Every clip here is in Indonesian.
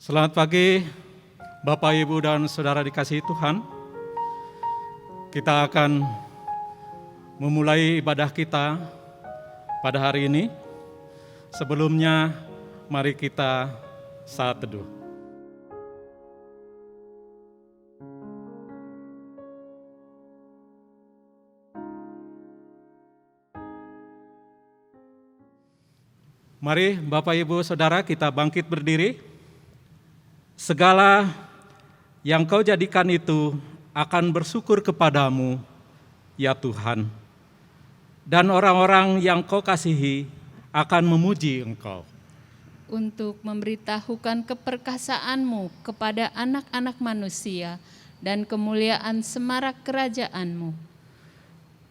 Selamat pagi, Bapak, Ibu, dan Saudara dikasihi Tuhan. Kita akan memulai ibadah kita pada hari ini. Sebelumnya, mari kita saat teduh. Mari Bapak, Ibu, Saudara, kita bangkit berdiri. Segala yang Kau jadikan itu akan bersyukur kepadamu, ya Tuhan. Dan orang-orang yang Kau kasihi akan memuji Engkau. Untuk memberitahukan keperkasaanmu kepada anak-anak manusia dan kemuliaan semarak kerajaan-Mu.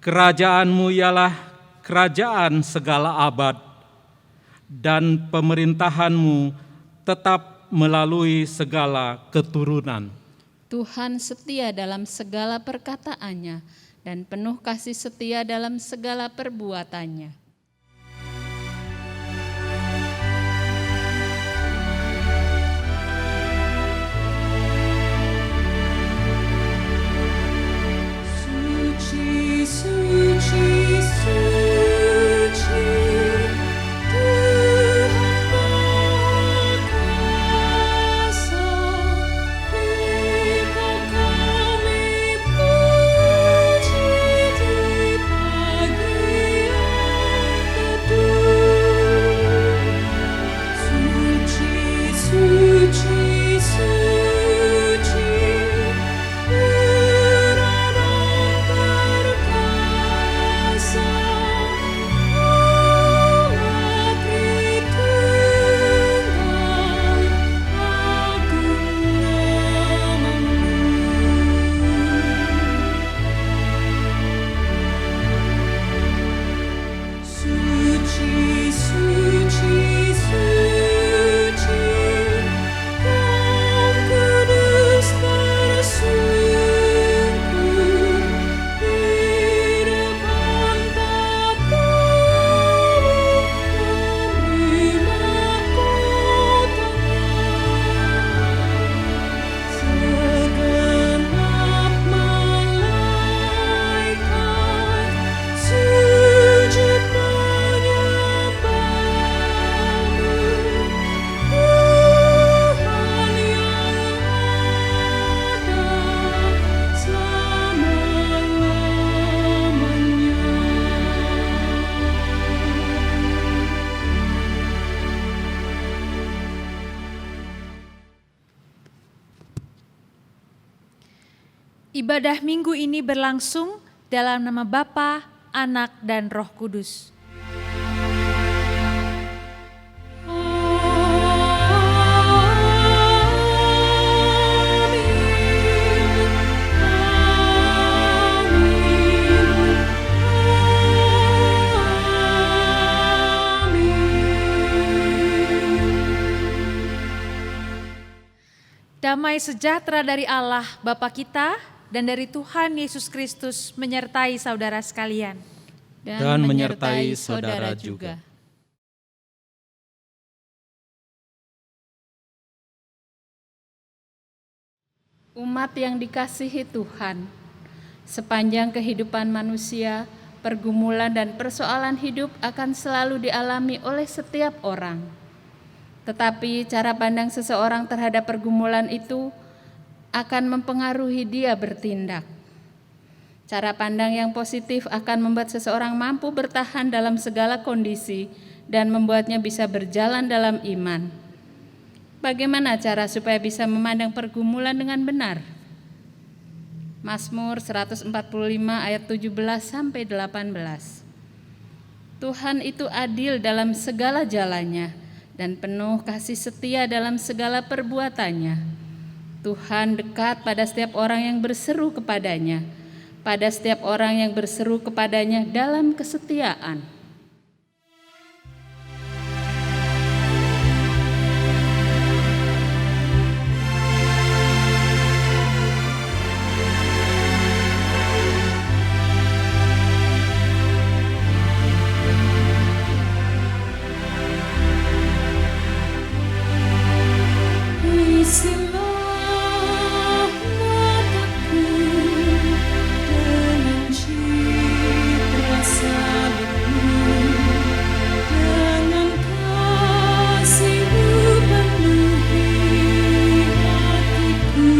Kerajaan-Mu ialah kerajaan segala abad, dan pemerintahan-Mu tetap melalui segala keturunan. Tuhan setia dalam segala perkataannya dan penuh kasih setia dalam segala perbuatannya. Suci, suci, suci, Ibadah minggu ini berlangsung dalam nama Bapa, Anak, dan Roh Kudus. Damai sejahtera dari Allah Bapa kita dan dari Tuhan Yesus Kristus menyertai saudara sekalian. Dan menyertai saudara juga. Umat yang dikasihi Tuhan, sepanjang kehidupan manusia, pergumulan dan persoalan hidup akan selalu dialami oleh setiap orang. Tetapi cara pandang seseorang terhadap pergumulan itu akan mempengaruhi dia bertindak. Cara pandang yang positif akan membuat seseorang mampu bertahan dalam segala kondisi dan membuatnya bisa berjalan dalam iman. Bagaimana cara supaya bisa memandang pergumulan dengan benar? Mazmur 145 ayat 17 sampai 18. Tuhan itu adil dalam segala jalannya dan penuh kasih setia dalam segala perbuatannya. Tuhan dekat pada setiap orang yang berseru kepadanya, pada setiap orang yang berseru kepadanya dalam kesetiaan. Hiasilah mataku dengan citra salibmu, dengan kasih-Mu penuhi hatiku.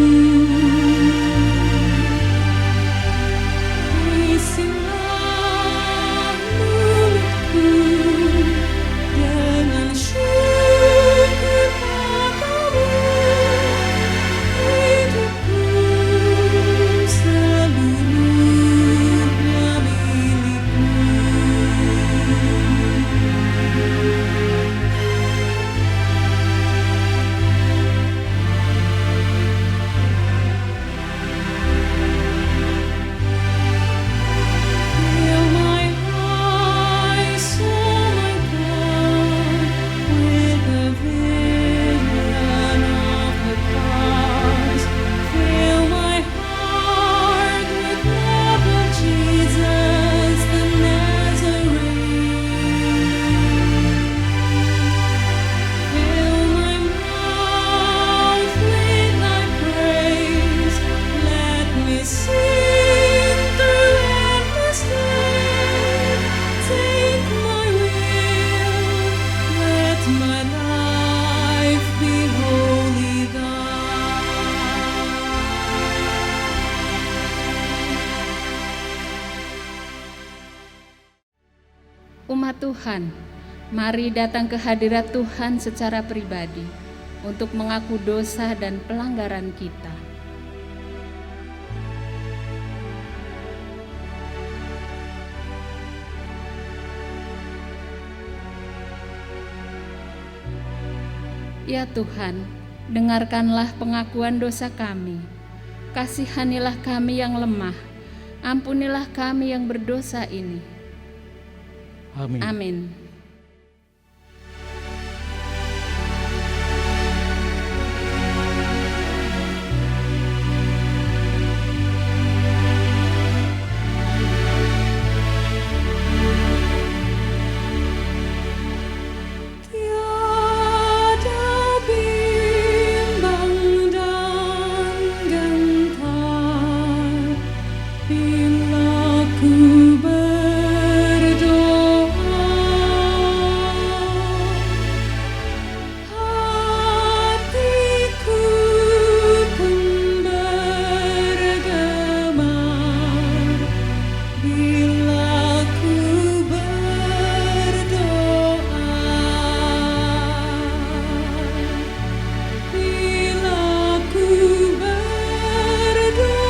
Isilah mulutku dengan syukur padamu, hidupku seluruhnya milikmu. Fill my eyes, oh my God, with the vision of the cross. Fill my heart with love of Jesus the Nazarene. Fill my mouth with Thy praise. Let me sing through endless days. Take my will, let my life be wholly Thine. Umat Tuhan, mari datang ke hadirat Tuhan secara pribadi untuk mengaku dosa dan pelanggaran kita. Ya Tuhan, dengarkanlah pengakuan dosa kami. Kasihanilah kami yang lemah. Ampunilah kami yang berdosa ini. Amin. Amin. Tiada bimbang dan gentar bila ku berdoa. Hatiku pun bergemar bila ku berdoa. Bila ku berdoa.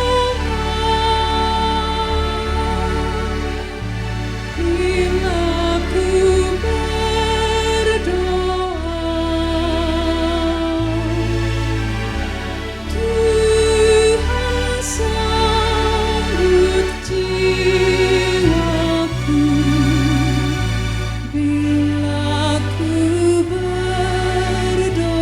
Bila ku berdoa. Tuhan sambut jiwaku bila ku berdoa.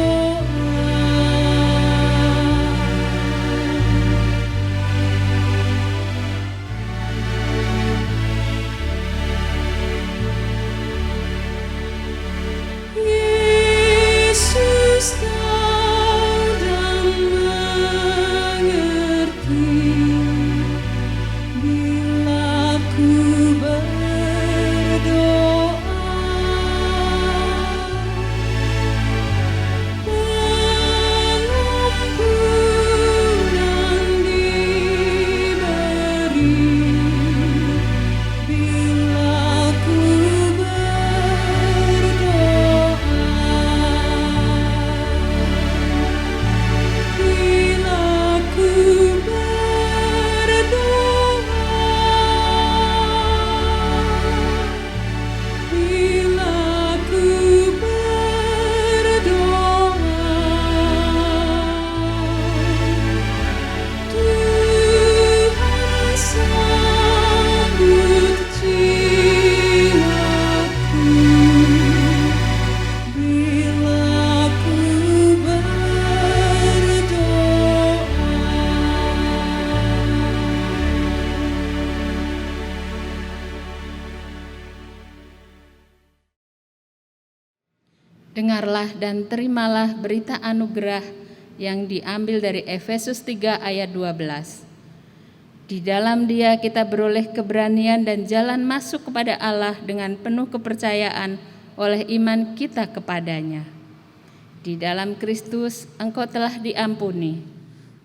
Yesus, Kau dan mengerti bila ku berdoa. Pengampunan diberi bila ku berdoa. Bila ku berdoa. Bila ku berdoa. Tuhan sambut jiwaku bila ku berdoa. Dengarlah dan terimalah berita anugerah yang diambil dari Efesus 3 ayat 12. Di dalam Dia kita beroleh keberanian dan jalan masuk kepada Allah dengan penuh kepercayaan oleh iman kita kepadanya. Di dalam Kristus engkau telah diampuni.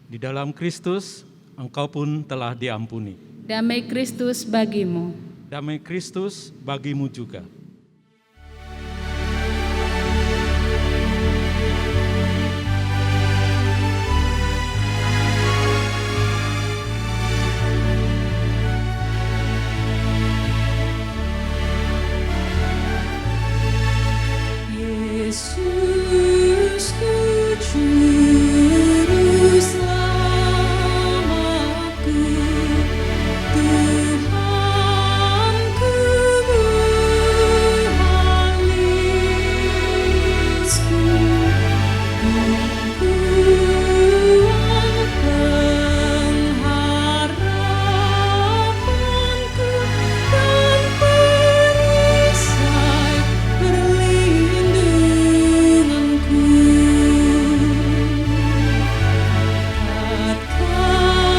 Di dalam Kristus engkau pun telah diampuni. Damai Kristus bagimu. Damai Kristus bagimu juga. Yesus ku juru selamatku, Tuhanku mengalisku, tumpuan pengharapanku dan perisai perlindunganku. Tatkala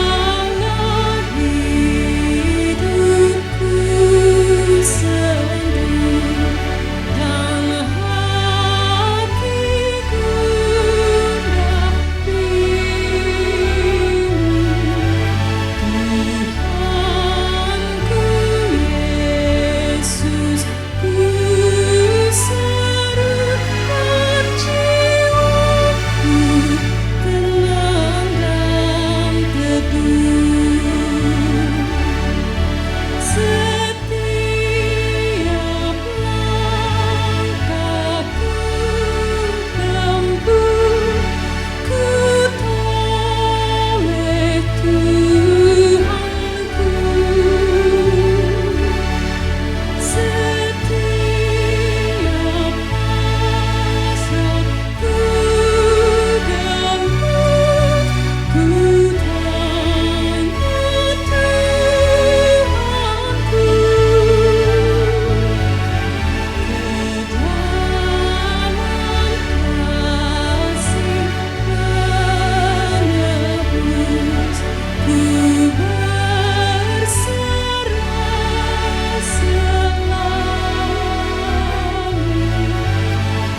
hidupku sendu dan hatiku gundah Tuhanku Yesus ku serukan jiwaku tenang dan teduh. Setiap langkahku tempuh, ku toleh Tuhanku. Setiap hasratku gempur, ku tanya Tuhanku. Kedalam kasih penebus, ku berserah selalu.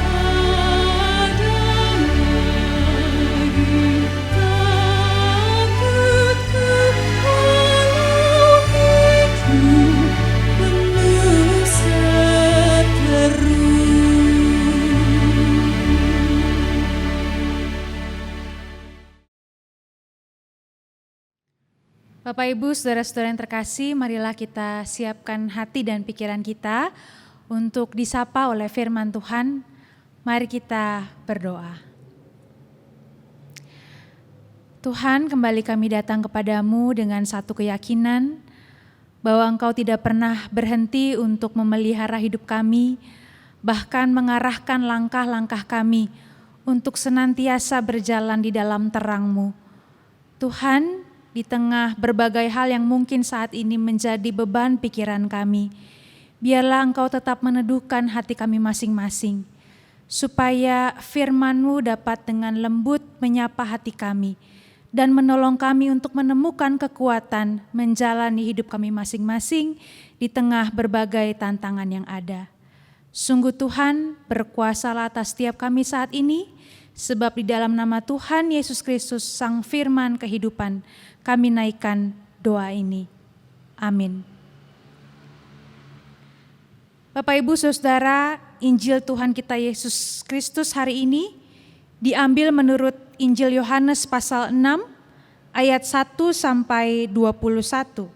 Tiada lagi takutku walau hidup penuh seteru. Bapak Ibu, saudara-saudara yang terkasih, marilah kita siapkan hati dan pikiran kita untuk disapa oleh firman Tuhan. Mari kita berdoa. Tuhan, kembali kami datang kepadamu dengan satu keyakinan bahwa Engkau tidak pernah berhenti untuk memelihara hidup kami, bahkan mengarahkan langkah-langkah kami untuk senantiasa berjalan di dalam terang-Mu. Tuhan, di tengah berbagai hal yang mungkin saat ini menjadi beban pikiran kami, biarlah Engkau tetap meneduhkan hati kami masing-masing, supaya firman-Mu dapat dengan lembut menyapa hati kami, dan menolong kami untuk menemukan kekuatan menjalani hidup kami masing-masing di tengah berbagai tantangan yang ada. Sungguh Tuhan, berkuasalah atas setiap kami saat ini, sebab di dalam nama Tuhan Yesus Kristus, Sang Firman Kehidupan, kami naikkan doa ini. Amin. Bapak Ibu Saudara, Injil Tuhan kita Yesus Kristus hari ini diambil menurut Injil Yohanes pasal 6 ayat 1 sampai 21.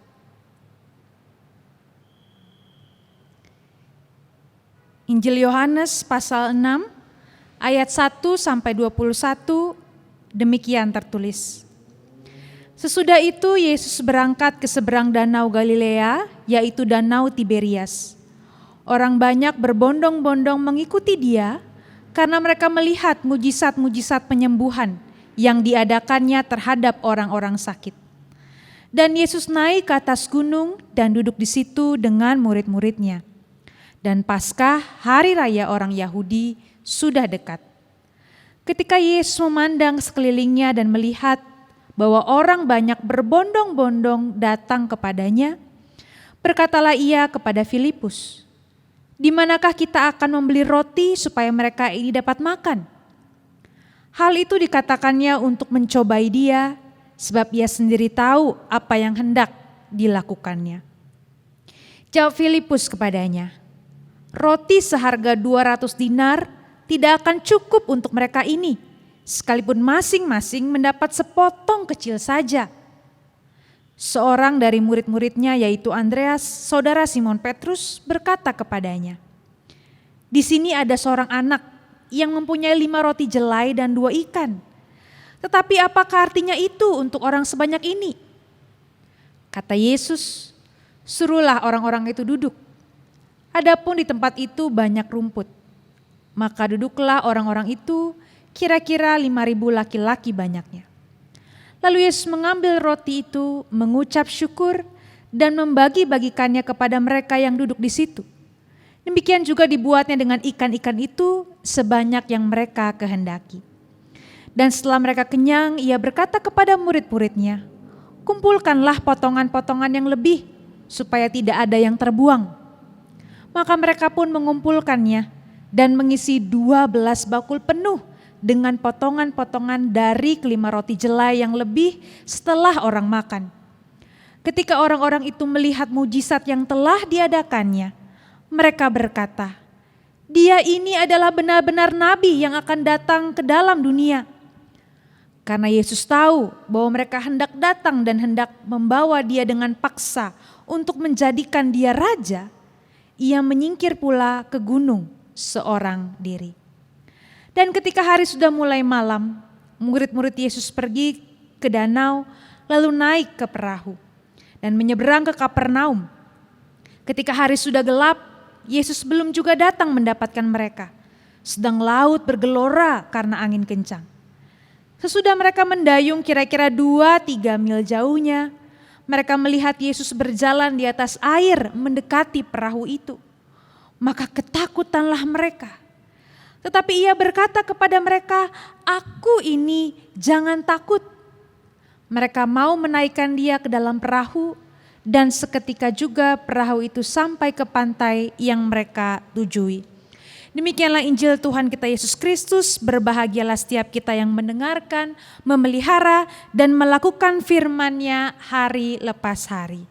Injil Yohanes pasal 6 ayat 1 sampai 21 demikian tertulis. Sesudah itu Yesus berangkat ke seberang danau Galilea, yaitu danau Tiberias. Orang banyak berbondong-bondong mengikuti Dia karena mereka melihat mujizat-mujizat penyembuhan yang diadakannya terhadap orang-orang sakit. Dan Yesus naik ke atas gunung dan duduk di situ dengan murid-muridnya. Dan Paskah, hari raya orang Yahudi, sudah dekat. Ketika Yesus memandang sekelilingnya dan melihat bahwa orang banyak berbondong-bondong datang kepadanya, berkatalah ia kepada Filipus, "Di manakah kita akan membeli roti supaya mereka ini dapat makan?" Hal itu dikatakannya untuk mencobai dia, sebab ia sendiri tahu apa yang hendak dilakukannya. Jawab Filipus kepadanya, "Roti seharga 200 dinar tidak akan cukup untuk mereka ini, sekalipun masing-masing mendapat sepotong kecil saja." Seorang dari murid-muridnya, yaitu Andreas, saudara Simon Petrus, berkata kepadanya, "Di sini ada seorang anak yang mempunyai 5 roti jelai dan 2 ikan. Tetapi apakah artinya itu untuk orang sebanyak ini?" Kata Yesus, "Suruhlah orang-orang itu duduk." Adapun di tempat itu banyak rumput. Maka duduklah orang-orang itu, kira-kira 5.000 laki-laki banyaknya. Lalu Yesus mengambil roti itu, mengucap syukur, dan membagi-bagikannya kepada mereka yang duduk di situ. Demikian juga dibuatnya dengan ikan-ikan itu sebanyak yang mereka kehendaki. Dan setelah mereka kenyang, ia berkata kepada murid-muridnya, "Kumpulkanlah potongan-potongan yang lebih, supaya tidak ada yang terbuang." Maka mereka pun mengumpulkannya, dan mengisi 12 bakul penuh dengan potongan-potongan dari kelima roti jelai yang lebih setelah orang makan. Ketika orang-orang itu melihat mujizat yang telah diadakannya, mereka berkata, "Dia ini adalah benar-benar nabi yang akan datang ke dalam dunia." Karena Yesus tahu bahwa mereka hendak datang dan hendak membawa dia dengan paksa untuk menjadikan dia raja, ia menyingkir pula ke gunung seorang diri. Dan ketika hari sudah mulai malam, murid-murid Yesus pergi ke danau lalu naik ke perahu dan menyeberang ke Kapernaum. Ketika hari sudah gelap, Yesus belum juga datang mendapatkan mereka, sedang laut bergelora karena angin kencang. Sesudah mereka mendayung kira-kira 2-3 mil jauhnya, mereka melihat Yesus berjalan di atas air mendekati perahu itu. Maka ketakutanlah mereka. Tetapi ia berkata kepada mereka, "Aku ini, jangan takut." Mereka mau menaikkan dia ke dalam perahu, dan seketika juga perahu itu sampai ke pantai yang mereka tujui. Demikianlah Injil Tuhan kita Yesus Kristus. Berbahagialah setiap kita yang mendengarkan, memelihara, dan melakukan firman-Nya hari lepas hari.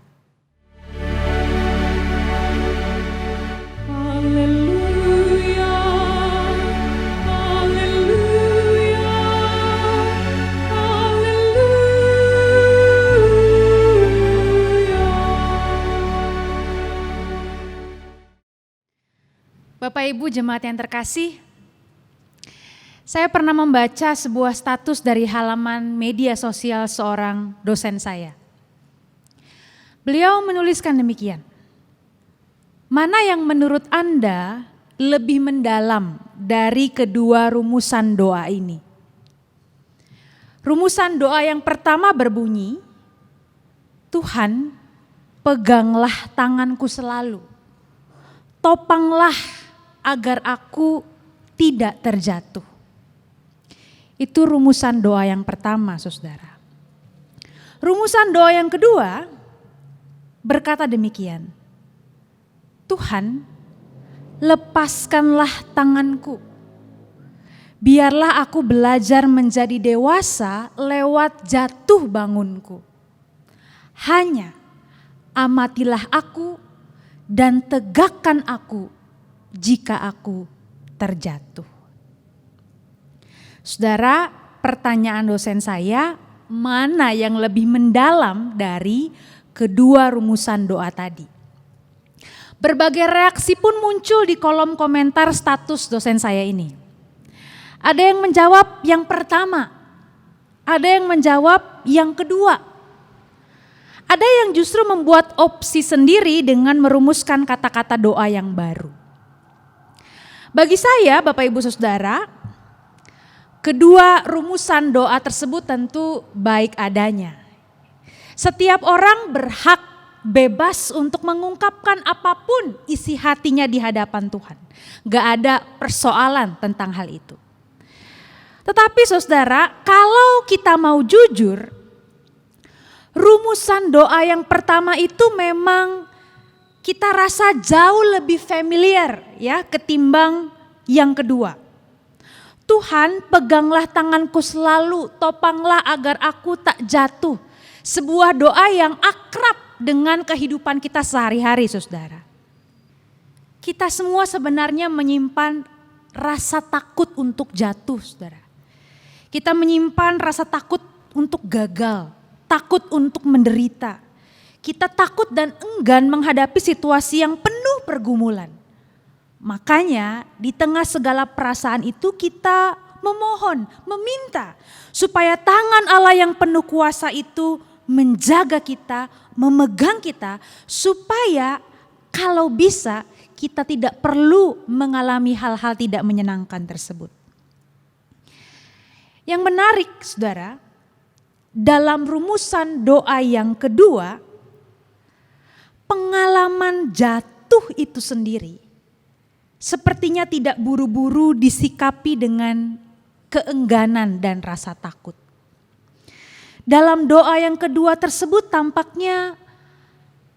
Haleluya, haleluya, haleluya. Bapak Ibu jemaat yang terkasih, saya pernah membaca sebuah status dari halaman media sosial seorang dosen saya. Beliau menuliskan demikian, "Mana yang menurut Anda lebih mendalam dari kedua rumusan doa ini?" Rumusan doa yang pertama berbunyi, "Tuhan, peganglah tanganku selalu, topanglah agar aku tidak terjatuh." Itu rumusan doa yang pertama, saudara. Rumusan doa yang kedua berkata demikian, "Tuhan, lepaskanlah tanganku. Biarlah aku belajar menjadi dewasa lewat jatuh bangunku. Hanya amatilah aku dan tegakkan aku jika aku terjatuh." Saudara, pertanyaan dosen saya, mana yang lebih mendalam dari kedua rumusan doa tadi? Berbagai reaksi pun muncul di kolom komentar status dosen saya ini. Ada yang menjawab yang pertama, ada yang menjawab yang kedua. Ada yang justru membuat opsi sendiri dengan merumuskan kata-kata doa yang baru. Bagi saya, Bapak Ibu Saudara, kedua rumusan doa tersebut tentu baik adanya. Setiap orang berhak bebas untuk mengungkapkan apapun isi hatinya di hadapan Tuhan. Gak ada persoalan tentang hal itu. Tetapi saudara, kalau kita mau jujur, rumusan doa yang pertama itu memang kita rasa jauh lebih familiar ya ketimbang yang kedua. Tuhan, peganglah tanganku selalu, topanglah agar aku tak jatuh. Sebuah doa yang akrab dengan kehidupan kita sehari-hari, saudara. Kita semua sebenarnya menyimpan rasa takut untuk jatuh, saudara. Kita menyimpan rasa takut untuk gagal, takut untuk menderita. Kita takut dan enggan menghadapi situasi yang penuh pergumulan. Makanya di tengah segala perasaan itu kita memohon, meminta supaya tangan Allah yang penuh kuasa itu menjaga kita, memegang kita supaya kalau bisa kita tidak perlu mengalami hal-hal tidak menyenangkan tersebut. Yang menarik saudara, dalam rumusan doa yang kedua, pengalaman jatuh itu sendiri sepertinya tidak buru-buru disikapi dengan keengganan dan rasa takut. Dalam doa yang kedua tersebut tampaknya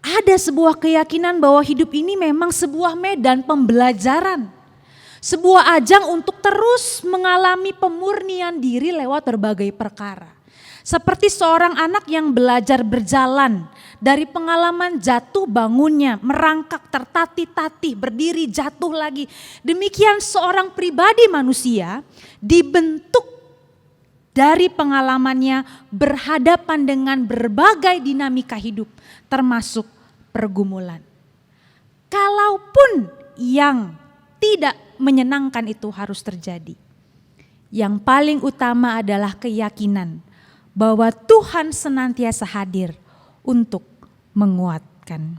ada sebuah keyakinan bahwa hidup ini memang sebuah medan pembelajaran. Sebuah ajang untuk terus mengalami pemurnian diri lewat berbagai perkara. Seperti seorang anak yang belajar berjalan dari pengalaman jatuh bangunnya, merangkak tertatih-tatih, berdiri jatuh lagi. Demikian seorang pribadi manusia dibentuk dari pengalamannya berhadapan dengan berbagai dinamika hidup termasuk pergumulan. Kalaupun yang tidak menyenangkan itu harus terjadi. Yang paling utama adalah keyakinan bahwa Tuhan senantiasa hadir untuk menguatkan.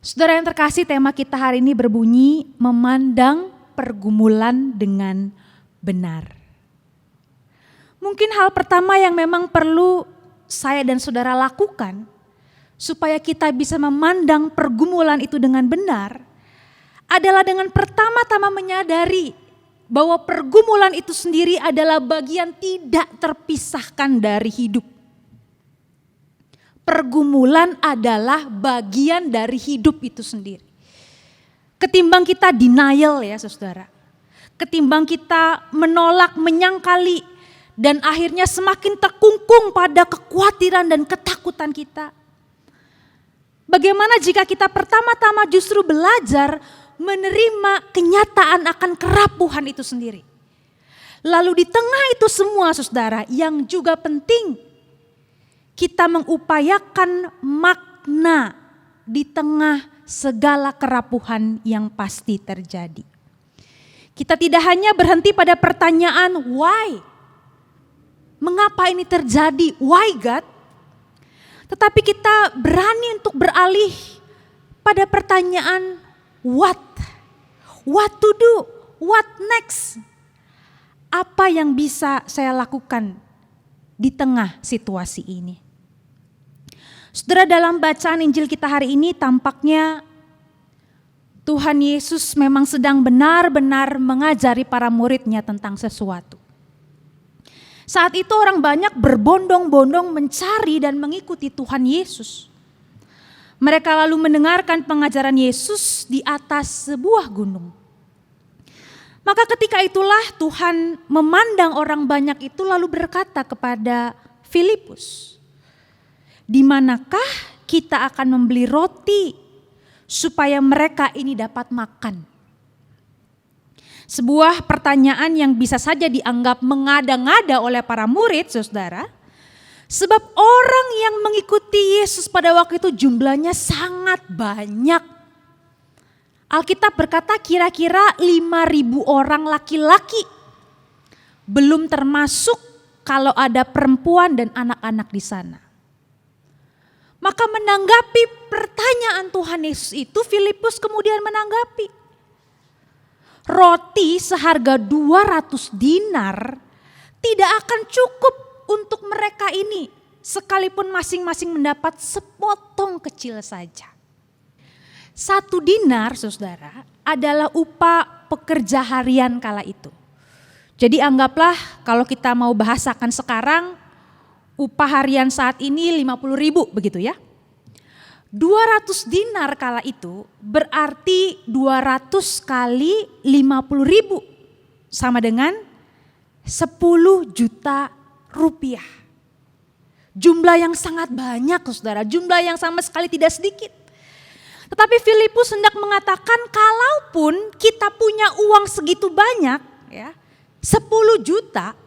Saudara yang terkasih, tema kita hari ini berbunyi memandang pergumulan dengan benar. Mungkin hal pertama yang memang perlu saya dan saudara lakukan supaya kita bisa memandang pergumulan itu dengan benar adalah dengan pertama-tama menyadari bahwa pergumulan itu sendiri adalah bagian tidak terpisahkan dari hidup. Pergumulan adalah bagian dari hidup itu sendiri. Ketimbang kita denial ya saudara. Ketimbang kita menolak, menyangkali dan akhirnya semakin terkungkung pada kekhawatiran dan ketakutan kita. Bagaimana jika kita pertama-tama justru belajar menerima kenyataan akan kerapuhan itu sendiri. Lalu di tengah itu semua saudara yang juga penting kita mengupayakan makna di tengah segala kerapuhan yang pasti terjadi. Kita tidak hanya berhenti pada pertanyaan why? Mengapa ini terjadi? Why God? Tetapi kita berani untuk beralih pada pertanyaan what? What to do? What next? Apa yang bisa saya lakukan di tengah situasi ini? Saudara, dalam bacaan Injil kita hari ini tampaknya Tuhan Yesus memang sedang benar-benar mengajari para muridnya tentang sesuatu. Saat itu orang banyak berbondong-bondong mencari dan mengikuti Tuhan Yesus. Mereka lalu mendengarkan pengajaran Yesus di atas sebuah gunung. Maka ketika itulah Tuhan memandang orang banyak itu lalu berkata kepada Filipus, "Di manakah kita akan membeli roti supaya mereka ini dapat makan?" Sebuah pertanyaan yang bisa saja dianggap mengada-ngada oleh para murid, saudara. Sebab orang yang mengikuti Yesus pada waktu itu jumlahnya sangat banyak. Alkitab berkata kira-kira 5.000 orang laki-laki. Belum termasuk kalau ada perempuan dan anak-anak di sana. Maka menanggapi pertanyaan Tuhan Yesus itu, Filipus kemudian menanggapi. Roti seharga 200 dinar tidak akan cukup untuk mereka ini. Sekalipun masing-masing mendapat sepotong kecil saja. 1 dinar saudara adalah upah pekerja harian kala itu. Jadi anggaplah kalau kita mau bahasakan sekarang, upah harian saat ini 50.000 begitu ya. 200 dinar kala itu berarti 200 kali 50.000 sama dengan 10 juta rupiah. Jumlah yang sangat banyak saudara, jumlah yang sama sekali tidak sedikit. Tetapi Filipus hendak mengatakan kalaupun kita punya uang segitu banyak ya, 10 juta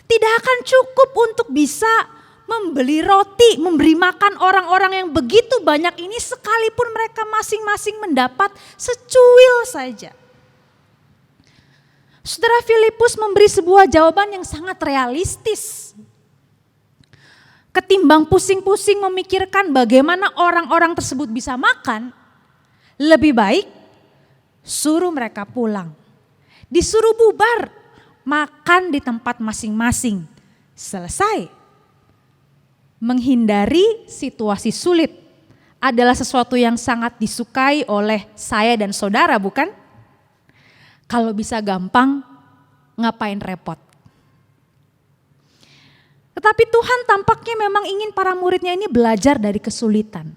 tidak akan cukup untuk bisa membeli roti, memberi makan orang-orang yang begitu banyak ini sekalipun mereka masing-masing mendapat secuil saja. Saudara, Filipus memberi sebuah jawaban yang sangat realistis. Ketimbang pusing-pusing memikirkan bagaimana orang-orang tersebut bisa makan, lebih baik suruh mereka pulang. Disuruh bubar, makan di tempat masing-masing. Selesai. Menghindari situasi sulit adalah sesuatu yang sangat disukai oleh saya dan saudara, bukan? Kalau bisa gampang, ngapain repot? Tetapi Tuhan tampaknya memang ingin para muridnya ini belajar dari kesulitan.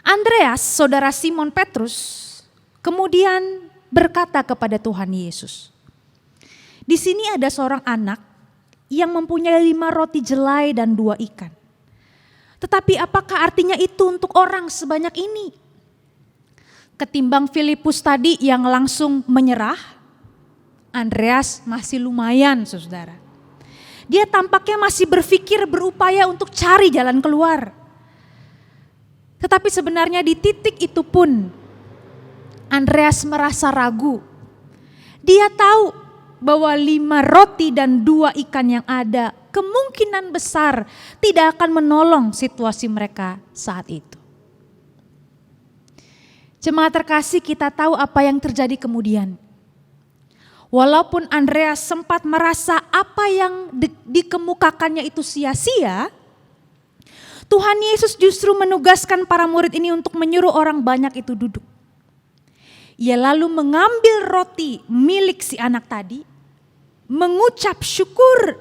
Andreas, saudara Simon Petrus, kemudian berkata kepada Tuhan Yesus, di sini ada seorang anak yang mempunyai 5 roti jelai dan 2 ikan. Tetapi apakah artinya itu untuk orang sebanyak ini? Ketimbang Filipus tadi yang langsung menyerah, Andreas masih lumayan saudara. Dia tampaknya masih berpikir, berupaya untuk cari jalan keluar. Tetapi sebenarnya di titik itu pun Andreas merasa ragu. Dia tahu bahwa 5 roti dan 2 ikan yang ada kemungkinan besar tidak akan menolong situasi mereka saat itu. Jemaat terkasih, kita tahu apa yang terjadi kemudian. Walaupun Andreas sempat merasa apa yang dikemukakannya itu sia-sia, Tuhan Yesus justru menugaskan para murid ini untuk menyuruh orang banyak itu duduk. Ia lalu mengambil roti milik si anak tadi, mengucap syukur,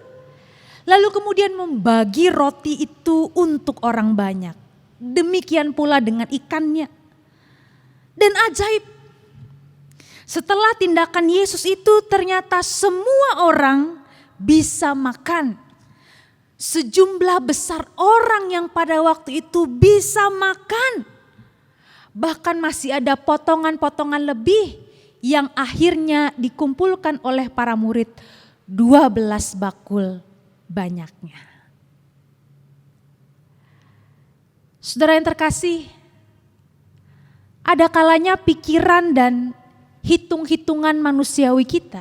lalu kemudian membagi roti itu untuk orang banyak. Demikian pula dengan ikannya. Dan ajaib, setelah tindakan Yesus itu ternyata semua orang bisa makan. Sejumlah besar orang yang pada waktu itu bisa makan. Bahkan masih ada potongan-potongan lebih yang akhirnya dikumpulkan oleh para murid, 12 bakul banyaknya. Saudara yang terkasih, ada kalanya pikiran dan hitung-hitungan manusiawi kita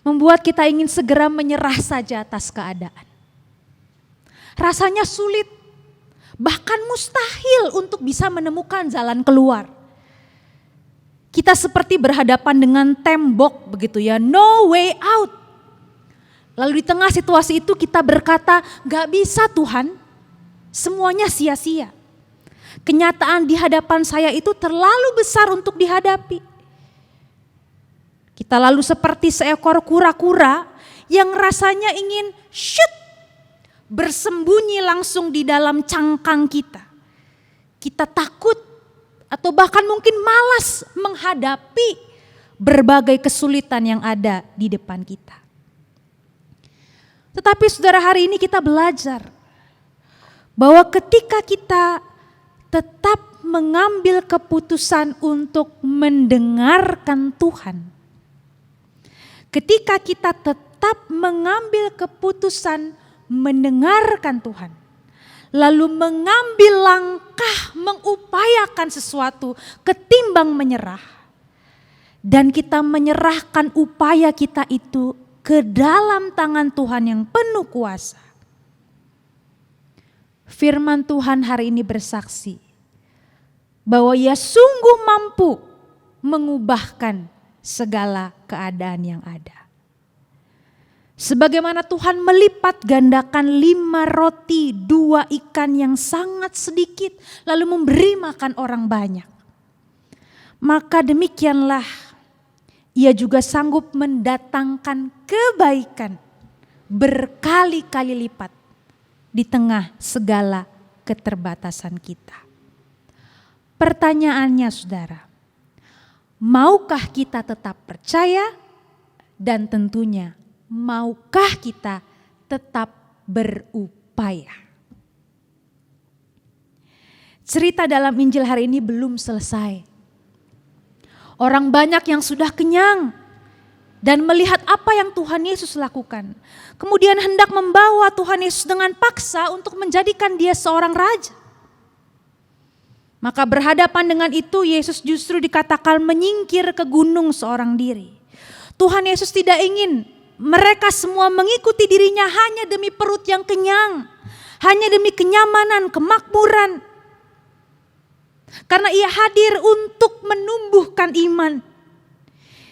membuat kita ingin segera menyerah saja atas keadaan. Rasanya sulit, bahkan mustahil untuk bisa menemukan jalan keluar. Kita seperti berhadapan dengan tembok begitu ya, no way out. Lalu di tengah situasi itu kita berkata, gak bisa Tuhan, semuanya sia-sia. Kenyataan di hadapan saya itu terlalu besar untuk dihadapi. Kita lalu seperti seekor kura-kura yang rasanya ingin bersembunyi langsung di dalam cangkang kita. Kita takut atau bahkan mungkin malas menghadapi berbagai kesulitan yang ada di depan kita. Tetapi saudara, hari ini kita belajar bahwa ketika kita tetap mengambil keputusan untuk mendengarkan Tuhan. Ketika kita tetap mengambil keputusan mendengarkan Tuhan, lalu mengambil langkah mengupayakan sesuatu ketimbang menyerah, dan kita menyerahkan upaya kita itu ke dalam tangan Tuhan yang penuh kuasa. Firman Tuhan hari ini bersaksi bahwa Ia sungguh mampu mengubahkan segala keadaan yang ada. Sebagaimana Tuhan melipat gandakan 5 roti 2 ikan yang sangat sedikit lalu memberi makan orang banyak. Maka demikianlah Ia juga sanggup mendatangkan kebaikan berkali-kali lipat di tengah segala keterbatasan kita. Pertanyaannya saudara, maukah kita tetap percaya dan tentunya maukah kita tetap berupaya? Cerita dalam Injil hari ini belum selesai. Orang banyak yang sudah kenyang dan melihat apa yang Tuhan Yesus lakukan. Kemudian hendak membawa Tuhan Yesus dengan paksa untuk menjadikan dia seorang raja. Maka berhadapan dengan itu Yesus justru dikatakan menyingkir ke gunung seorang diri. Tuhan Yesus tidak ingin mereka semua mengikuti dirinya hanya demi perut yang kenyang. Hanya demi kenyamanan, kemakmuran. Karena ia hadir untuk menumbuhkan iman.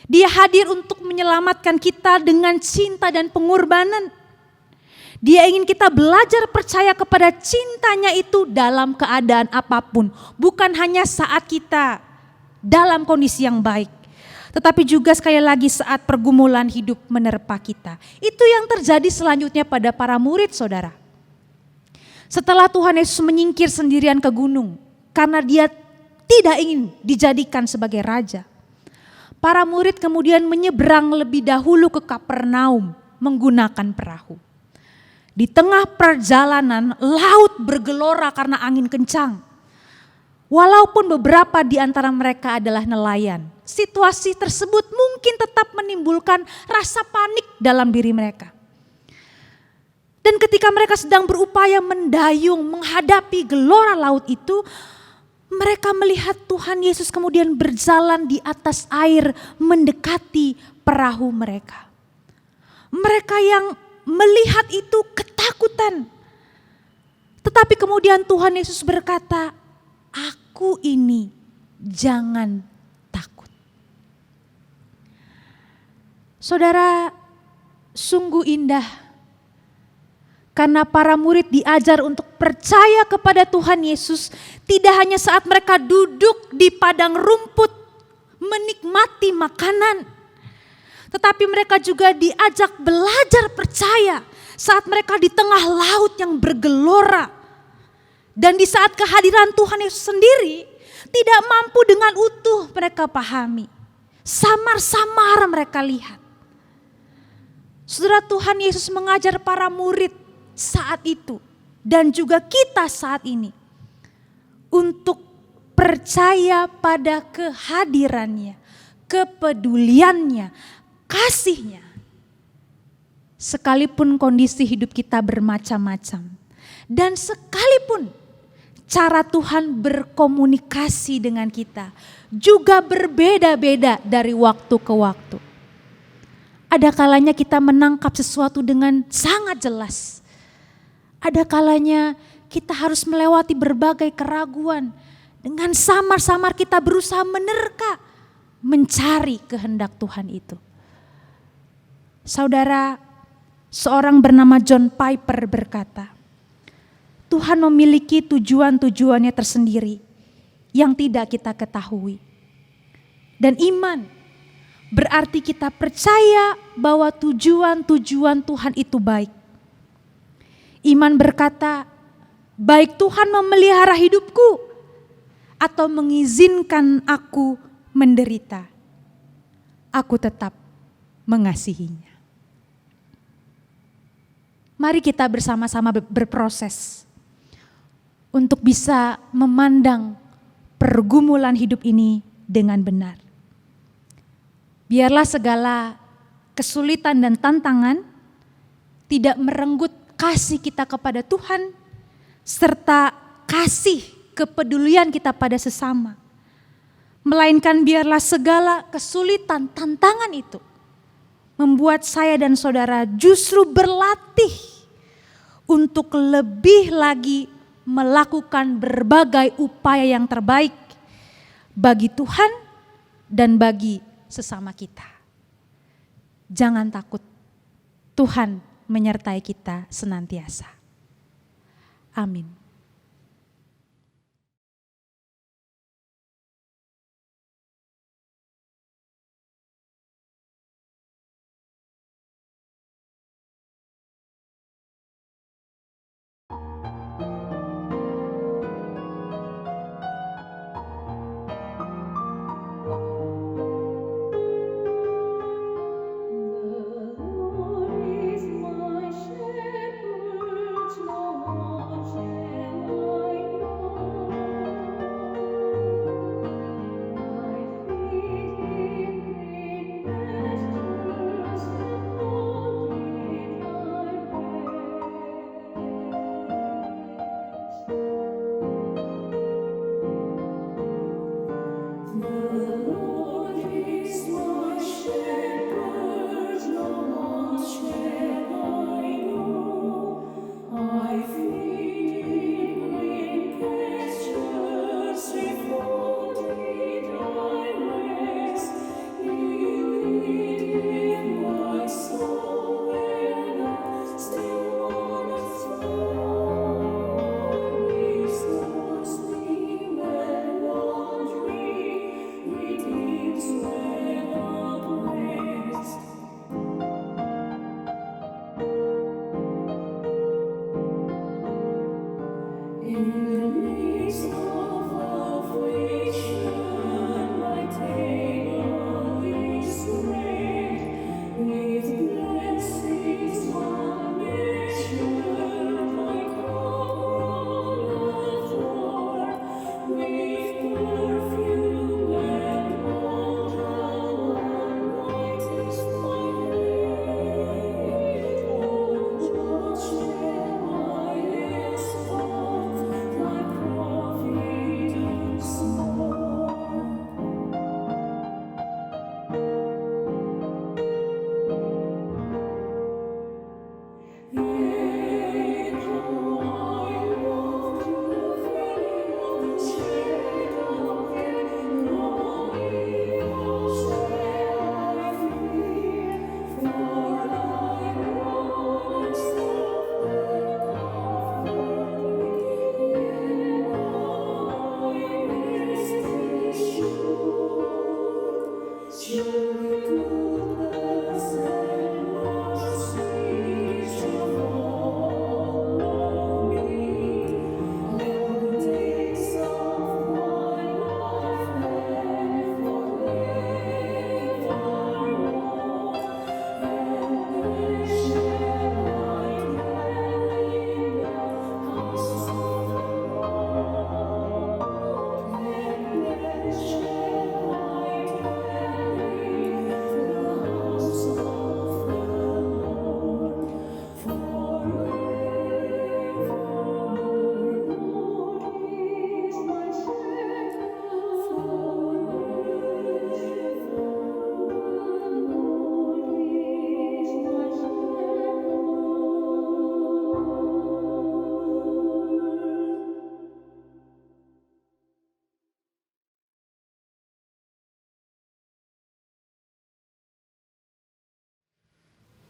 Dia hadir untuk menyelamatkan kita dengan cinta dan pengorbanan. Dia ingin kita belajar percaya kepada cintanya itu dalam keadaan apapun. Bukan hanya saat kita dalam kondisi yang baik. Tetapi juga sekali lagi saat pergumulan hidup menerpa kita. Itu yang terjadi selanjutnya pada para murid saudara. Setelah Tuhan Yesus menyingkir sendirian ke gunung. Karena dia tidak ingin dijadikan sebagai raja. Para murid kemudian menyeberang lebih dahulu ke Kapernaum menggunakan perahu. Di tengah perjalanan laut bergelora karena angin kencang. Walaupun beberapa di antara mereka adalah nelayan. Situasi tersebut mungkin tetap menimbulkan rasa panik dalam diri mereka. Dan ketika mereka sedang berupaya mendayung menghadapi gelora laut itu, mereka melihat Tuhan Yesus kemudian berjalan di atas air mendekati perahu mereka. Mereka yang melihat itu ketakutan. Tetapi kemudian Tuhan Yesus berkata, "Aku ini, jangan takut." Saudara, sungguh indah. Karena para murid diajar untuk percaya kepada Tuhan Yesus tidak hanya saat mereka duduk di padang rumput menikmati makanan. Tetapi mereka juga diajak belajar percaya saat mereka di tengah laut yang bergelora. Dan di saat kehadiran Tuhan Yesus sendiri tidak mampu dengan utuh mereka pahami. Samar-samar mereka lihat. Saudara, Tuhan Yesus mengajar para murid saat itu dan juga kita saat ini untuk percaya pada kehadirannya, kepeduliannya, kasihnya. Sekalipun kondisi hidup kita bermacam-macam dan sekalipun cara Tuhan berkomunikasi dengan kita juga berbeda-beda dari waktu ke waktu. Ada kalanya kita menangkap sesuatu dengan sangat jelas. Ada kalanya kita harus melewati berbagai keraguan. Dengan samar-samar kita berusaha menerka, mencari kehendak Tuhan itu. Saudara, seorang bernama John Piper berkata, Tuhan memiliki tujuan-tujuannya tersendiri yang tidak kita ketahui. Dan iman berarti kita percaya bahwa tujuan-tujuan Tuhan itu baik. Iman berkata, baik Tuhan memelihara hidupku atau mengizinkan aku menderita, aku tetap mengasihinya. Mari kita bersama-sama berproses untuk bisa memandang pergumulan hidup ini dengan benar. Biarlah segala kesulitan dan tantangan tidak merenggut kasih kita kepada Tuhan, serta kasih kepedulian kita pada sesama. Melainkan biarlah segala kesulitan, tantangan itu membuat saya dan saudara justru berlatih untuk lebih lagi melakukan berbagai upaya yang terbaik bagi Tuhan dan bagi sesama kita. Jangan takut, Tuhan menyertai kita senantiasa. Amin.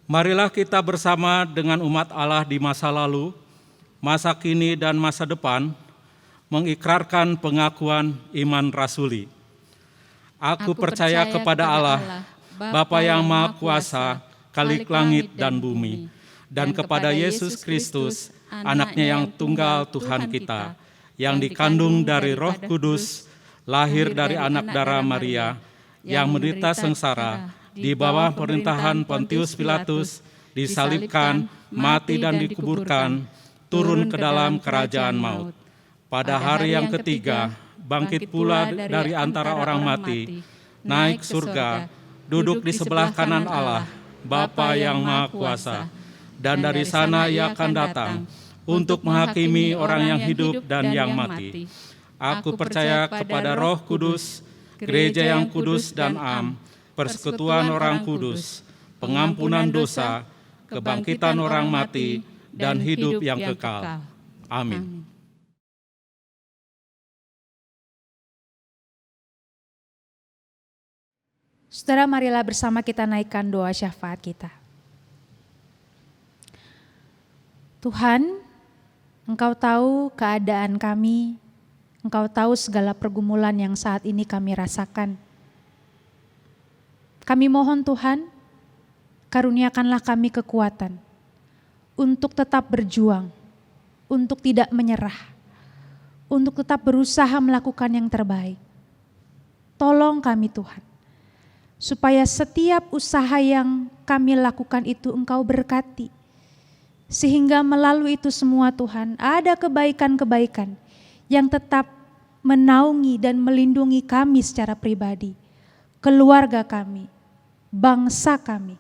Marilah kita bersama dengan umat Allah di masa lalu, masa kini dan masa depan, mengikrarkan pengakuan iman rasuli. Aku percaya kepada Allah, Bapa yang Maha Kuasa, Khalik langit dan bumi, dan kepada Yesus Kristus, Anaknya yang tunggal Tuhan kita, yang dikandung dari Roh Kudus, lahir dari anak darah Maria, yang menderita sengsara, di bawah pemerintahan Pontius Pilatus, disalibkan, mati dan dikuburkan, turun ke dalam kerajaan maut. Pada hari yang ketiga, bangkit pula dari antara orang mati, naik surga, duduk di sebelah kanan Allah, Bapa yang Maha Kuasa, dan dari sana Ia akan datang untuk menghakimi orang yang hidup dan yang mati. Aku percaya kepada Roh Kudus, gereja yang kudus dan am, persekutuan orang kudus, pengampunan dosa, kebangkitan orang mati, dan hidup yang kekal. Amin. Saudara, marilah bersama kita naikkan doa syafaat kita. Tuhan, Engkau tahu keadaan kami, Engkau tahu segala pergumulan yang saat ini kami rasakan. Kami mohon Tuhan, karuniakanlah kami kekuatan untuk tetap berjuang, untuk tidak menyerah, untuk tetap berusaha melakukan yang terbaik. Tolong kami Tuhan, supaya setiap usaha yang kami lakukan itu Engkau berkati. Sehingga melalui itu semua Tuhan, ada kebaikan-kebaikan yang tetap menaungi dan melindungi kami secara pribadi, keluarga kami, bangsa kami.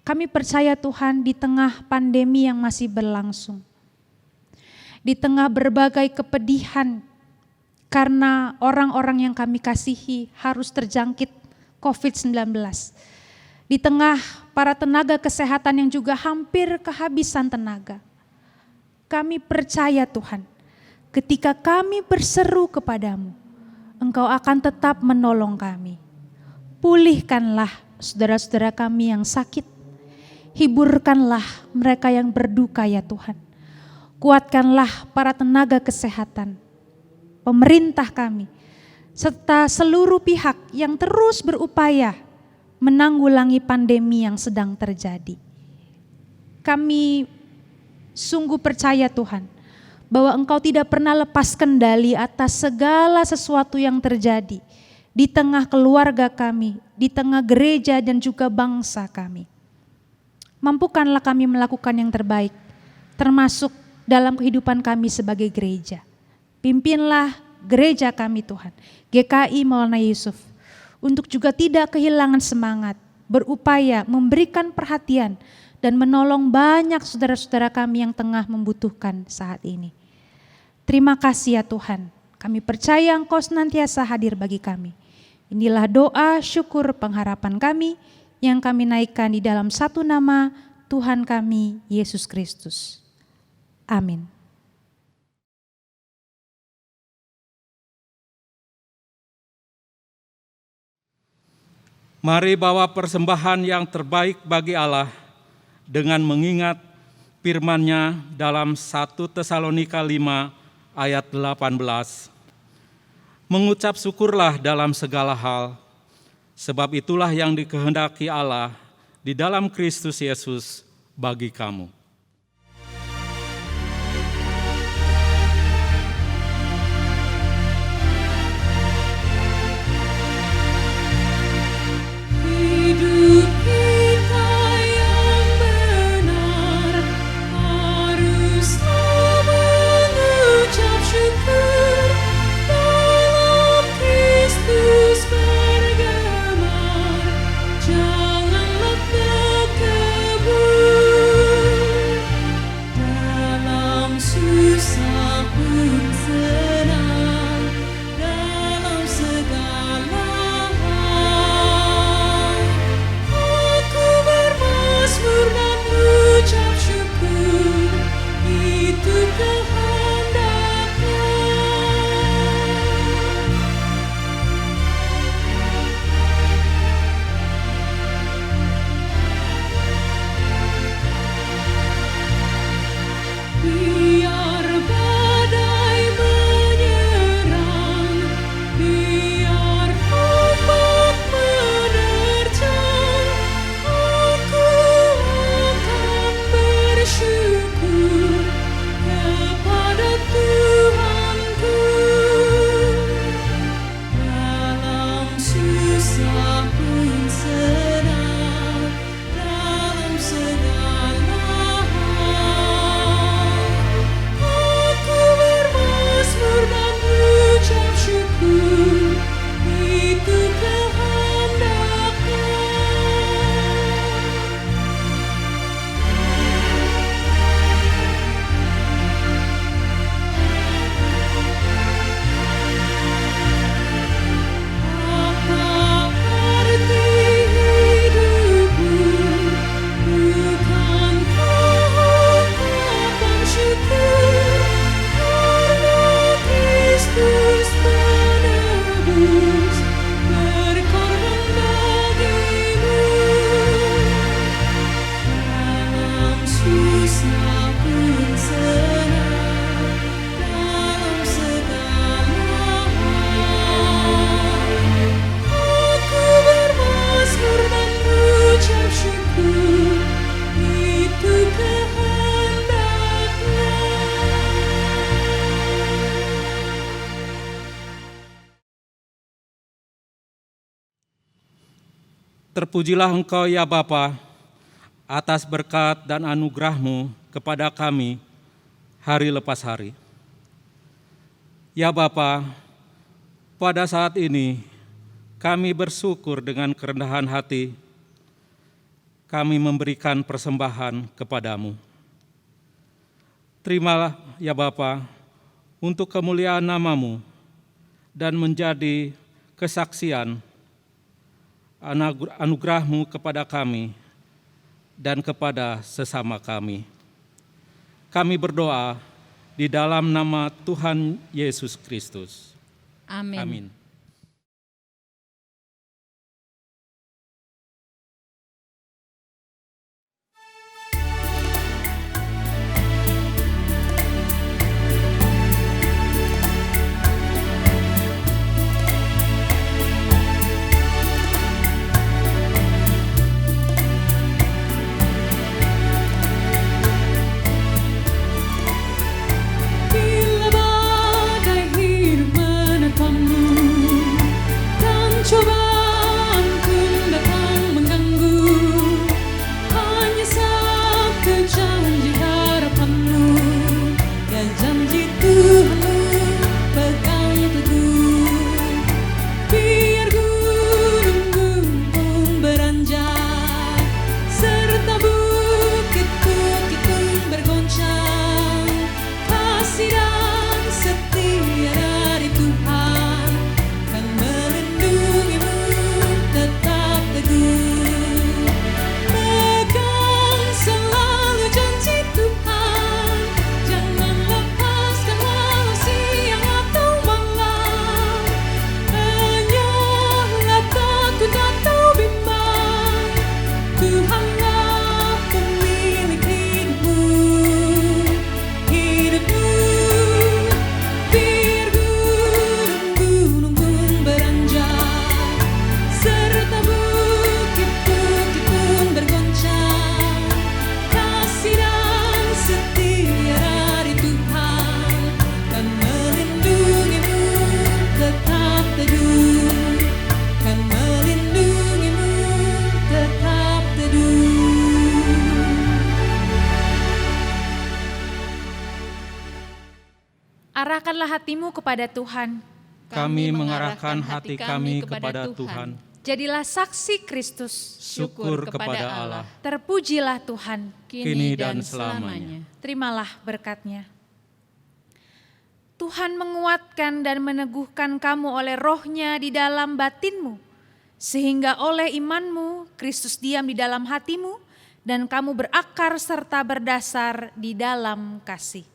Kami percaya Tuhan, di tengah pandemi yang masih berlangsung, di tengah berbagai kepedihan karena orang-orang yang kami kasihi harus terjangkit COVID-19, di tengah para tenaga kesehatan yang juga hampir kehabisan tenaga, kami percaya Tuhan, ketika kami berseru kepadamu, Engkau akan tetap menolong kami. Pulihkanlah saudara-saudara kami yang sakit, hiburkanlah mereka yang berduka ya Tuhan. Kuatkanlah para tenaga kesehatan, pemerintah kami, serta seluruh pihak yang terus berupaya menanggulangi pandemi yang sedang terjadi. Kami sungguh percaya Tuhan, bahwa Engkau tidak pernah lepas kendali atas segala sesuatu yang terjadi di tengah keluarga kami, di tengah gereja dan juga bangsa kami. Mampukanlah kami melakukan yang terbaik, termasuk dalam kehidupan kami sebagai gereja. Pimpinlah gereja kami Tuhan, GKI Maulana Yusuf, untuk juga tidak kehilangan semangat, berupaya memberikan perhatian dan menolong banyak saudara-saudara kami yang tengah membutuhkan saat ini. Terima kasih ya Tuhan, kami percaya Engkau senantiasa hadir bagi kami. Inilah doa, syukur, pengharapan kami yang kami naikkan di dalam satu nama Tuhan kami, Yesus Kristus. Amin. Mari bawa persembahan yang terbaik bagi Allah dengan mengingat firman-Nya dalam 1 Tesalonika 5 ayat 18. Mengucap syukurlah dalam segala hal, sebab itulah yang dikehendaki Allah di dalam Kristus Yesus bagi kamu. Hidup kita yang benar haruslah mengucap syukur, dalam Kristus bergemar, janganlah terkebun. susah pun senang dalam segala hal. Aku bermazmur dan ucap syukur, itu kehendaknya. Terpujilah Engkau ya Bapa, atas berkat dan anugerah-Mu kepada kami hari lepas hari. Ya Bapa, pada saat ini kami bersyukur dengan kerendahan hati, kami memberikan persembahan kepadamu. Terimalah ya Bapa, untuk kemuliaan nama-Mu dan menjadi kesaksian anugerah-Mu kepada kami dan kepada sesama kami. Kami berdoa di dalam nama Tuhan Yesus Kristus. Amin. Amin. Bila badai hidup menerpamu dan cobaan pun datang mengganggu, hanya satu janji harapanmu, ya janji Tuhanmu pegang teguh. Biar gunung-gunung beranjak serta bukit-bukit pun bergoncang, kasih dan setia dari Tuhan kan melindungimu tetap teguh. Pegang selalu janji Tuhan, jangan lepaskan walau siang atau malam. Hanyalah takut atau bimbang, Tuhanlah pemilik hidupmu. Biar gunung-gunung pun beranjak serta bukit-bukit pun bergoncang, kasih dan setia dari Tuhan kan melindungimu tetap teduh, kan melindungimu tetap teduh. Arahkanlah hatimu kepada Tuhan. Kami mengarahkan hati kami kepada Tuhan. Jadilah saksi Kristus. Syukur kepada Allah, Terpujilah Tuhan. kini dan selamanya. Terimalah berkat-Nya. Tuhan menguatkan dan meneguhkan kamu oleh Roh-Nya di dalam batinmu, sehingga oleh imanmu Kristus diam di dalam hatimu dan kamu berakar serta berdasar di dalam kasih.